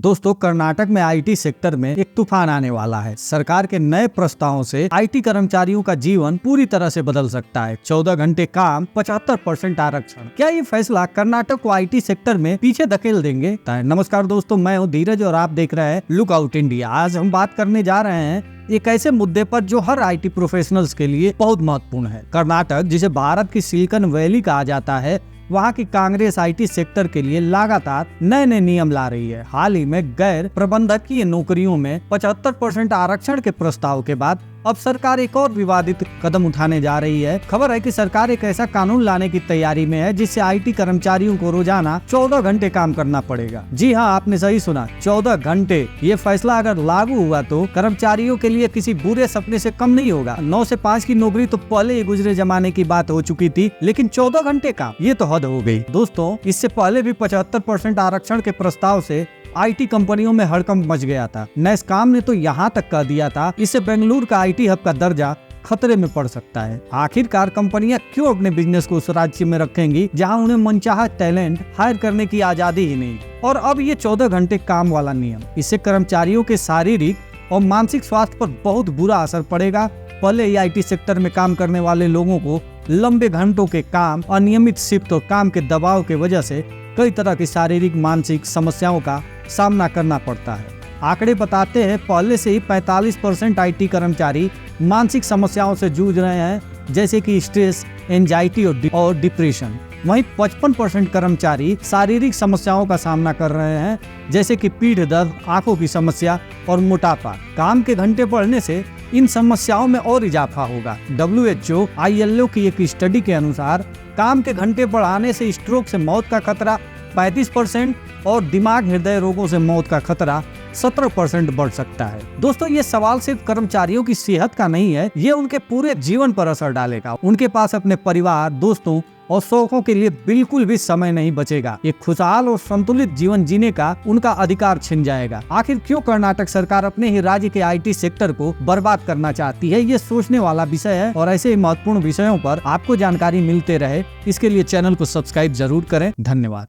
दोस्तों, कर्नाटक में IT sector में एक तूफान आने वाला है। सरकार के नए प्रस्तावों से आईटी कर्मचारियों का जीवन पूरी तरह से बदल सकता है। 14 घंटे काम, 75% आरक्षण। क्या ये फैसला कर्नाटक को आईटी सेक्टर में पीछे धकेल देंगे? नमस्कार दोस्तों, मैं हूँ धीरज और आप देख रहे हैं लुक आउट इंडिया। आज हम बात करने जा रहे हैं एक ऐसे मुद्दे पर जो हर आईटी प्रोफेशनल्स के लिए बहुत महत्वपूर्ण है। कर्नाटक, जिसे भारत की सिलिकॉन वैली कहा जाता है, वहाँ की कांग्रेस आईटी सेक्टर के लिए लगातार नए नए नियम ला रही है। हाल ही में गैर प्रबंधकीय नौकरियों में 75% आरक्षण के प्रस्ताव के बाद अब सरकार एक और विवादित कदम उठाने जा रही है। खबर है कि सरकार एक ऐसा कानून लाने की तैयारी में है जिससे आईटी कर्मचारियों को रोजाना 14 घंटे काम करना पड़ेगा। जी हाँ, आपने सही सुना, 14 घंटे। ये फैसला अगर लागू हुआ तो कर्मचारियों के लिए किसी बुरे सपने से कम नहीं होगा। 9 से 5 की नौकरी तो पहले ही गुजरे जमाने की बात हो चुकी थी, लेकिन 14 घंटे काम, ये तो हद हो गई। दोस्तों, इससे पहले भी 75% आरक्षण के प्रस्ताव से आईटी कंपनियों में हड़कंप मच गया था। नैसकॉम ने तो यहाँ तक कह दिया था इससे बेंगलुरु का आईटी हब का दर्जा खतरे में पड़ सकता है। आखिरकार कंपनियां क्यों अपने बिजनेस को उस राज्य में रखेंगी जहां उन्हें मनचाहा टैलेंट हायर करने की आजादी ही नहीं। और अब ये 14 घंटे काम वाला नियम, इससे कर्मचारियों के शारीरिक और मानसिक स्वास्थ्य पर बहुत बुरा असर पड़ेगा। पहले ही आईटी सेक्टर में काम करने वाले लोगों को लंबे घंटों के काम, अनियमित शिफ्ट और काम के दबाव की वजह से कई तरह की शारीरिक मानसिक समस्याओं का सामना करना पड़ता है। आंकड़े बताते हैं पहले से ही 45% आईटी कर्मचारी मानसिक समस्याओं से जूझ रहे हैं, जैसे कि स्ट्रेस, एंजाइटी और डिप्रेशन। वहीं 55% कर्मचारी शारीरिक समस्याओं का सामना कर रहे हैं, जैसे कि पीठ दर्द, आंखों की समस्या और मोटापा। काम के घंटे बढ़ने से इन समस्याओं में और इजाफा होगा। WHO ILO की एक स्टडी के अनुसार काम के घंटे बढ़ाने से स्ट्रोक से मौत का खतरा 35% और दिमाग हृदय रोगों से मौत का खतरा 17% बढ़ सकता है। दोस्तों, ये सवाल सिर्फ कर्मचारियों की सेहत का नहीं है, ये उनके पूरे जीवन पर असर डालेगा। उनके पास अपने परिवार, दोस्तों और शौकों के लिए बिल्कुल भी समय नहीं बचेगा। एक खुशहाल और संतुलित जीवन जीने का उनका अधिकार छिन जाएगा। आखिर क्यों कर्नाटक सरकार अपने ही राज्य के आईटी सेक्टर को बर्बाद करना चाहती है, ये सोचने वाला विषय है। और ऐसे ही महत्वपूर्ण विषयों पर आपको जानकारी मिलते रहे, इसके लिए चैनल को सब्सक्राइब जरूर करें। धन्यवाद।